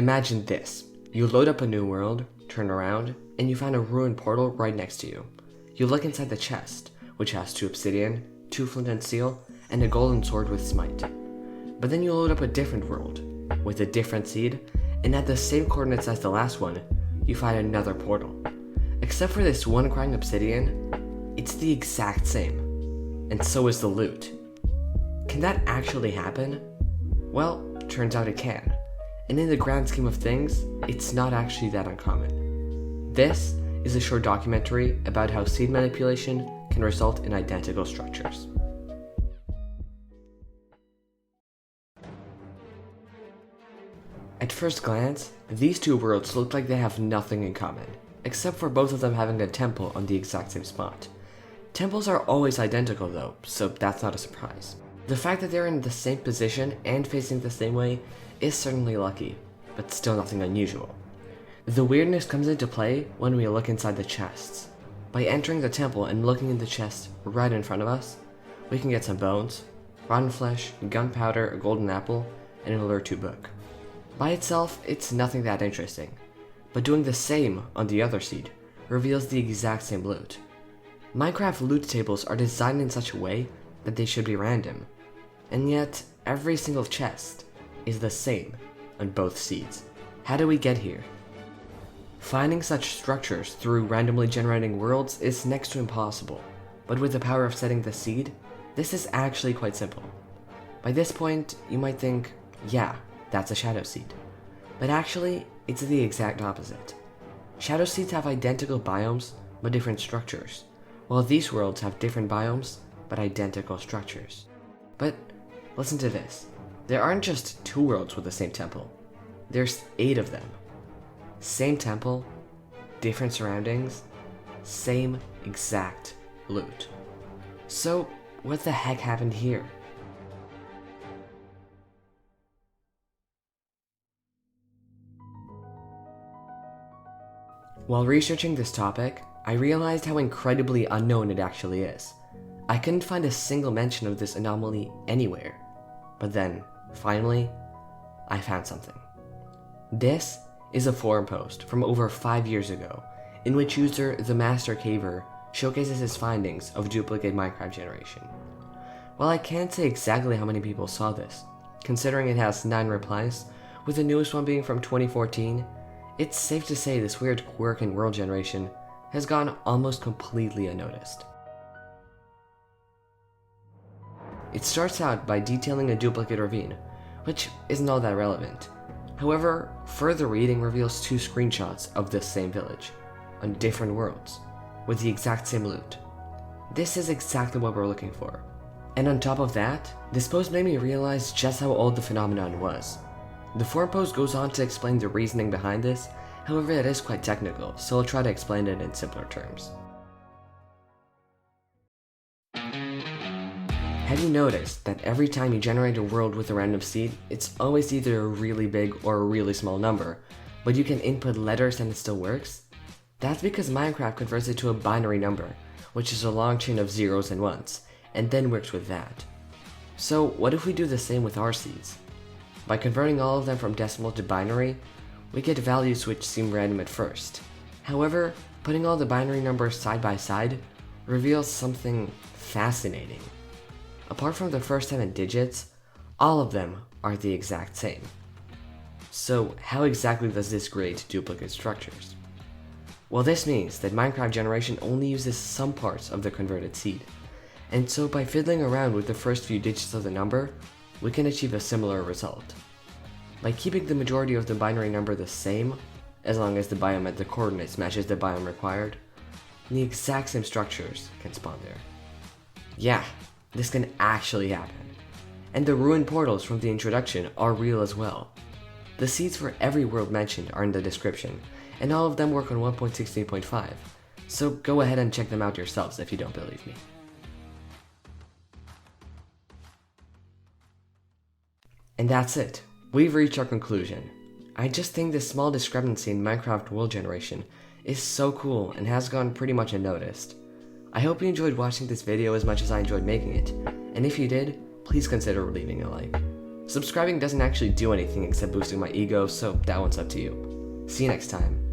Imagine this. You load up a new world, turn around, and you find a ruined portal right next to you. You look inside the chest, which has 2 obsidian, 2 flint and steel, and a golden sword with smite. But then you load up a different world, with a different seed, and at the same coordinates as the last one, you find another portal. Except for this one crying obsidian, it's the exact same. And so is the loot. Can that actually happen? Well, turns out it can. And in the grand scheme of things, it's not actually that uncommon. This is a short documentary about how seed manipulation can result in identical structures. At first glance, these 2 worlds look like they have nothing in common, except for both of them having a temple on the exact same spot. Temples are always identical though, so that's not a surprise. The fact that they're in the same position and facing the same way is certainly lucky, but still nothing unusual. The weirdness comes into play when we look inside the chests. By entering the temple and looking in the chest right in front of us, we can get some bones, rotten flesh, gunpowder, a golden apple, and an alert to book. By itself, it's nothing that interesting, but doing the same on the other seed reveals the exact same loot. Minecraft loot tables are designed in such a way that they should be random, and yet every single chest is the same on both seeds. How do we get here? Finding such structures through randomly generating worlds is next to impossible, but with the power of setting the seed, this is actually quite simple. By this point, you might think, yeah, that's a shadow seed. But actually, it's the exact opposite. Shadow seeds have identical biomes, but different structures, while these worlds have different biomes, but identical structures. But listen to this. There aren't just 2 worlds with the same temple. There's 8 of them. Same temple, different surroundings, same exact loot. So, what the heck happened here? While researching this topic, I realized how incredibly unknown it actually is. I couldn't find a single mention of this anomaly anywhere. But then, finally, I found something. This is a forum post from over 5 years ago, in which user The Master Caver showcases his findings of duplicate Minecraft generation. While I can't say exactly how many people saw this, considering it has 9 replies, with the newest one being from 2014, it's safe to say this weird quirk in world generation has gone almost completely unnoticed. It starts out by detailing a duplicate ravine, which isn't all that relevant. However, further reading reveals 2 screenshots of this same village, on different worlds, with the exact same loot. This is exactly what we're looking for. And on top of that, this post made me realize just how old the phenomenon was. The forum post goes on to explain the reasoning behind this, however it is quite technical, so I'll try to explain it in simpler terms. Have you noticed that every time you generate a world with a random seed, it's always either a really big or a really small number, but you can input letters and it still works? That's because Minecraft converts it to a binary number, which is a long chain of zeros and ones, and then works with that. So what if we do the same with our seeds? By converting all of them from decimal to binary, we get values which seem random at first. However, putting all the binary numbers side by side reveals something fascinating. Apart from the first 7 digits, all of them are the exact same. So how exactly does this create duplicate structures? Well, this means that Minecraft generation only uses some parts of the converted seed, and so by fiddling around with the first few digits of the number, we can achieve a similar result. By keeping the majority of the binary number the same, as long as the biome at the coordinates matches the biome required, the exact same structures can spawn there. Yeah, this can actually happen. And the ruined portals from the introduction are real as well. The seeds for every world mentioned are in the description, and all of them work on 1.16.5, so go ahead and check them out yourselves if you don't believe me. And that's it. We've reached our conclusion. I just think this small discrepancy in Minecraft world generation is so cool and has gone pretty much unnoticed. I hope you enjoyed watching this video as much as I enjoyed making it, and if you did, please consider leaving a like. Subscribing doesn't actually do anything except boosting my ego, so that one's up to you. See you next time.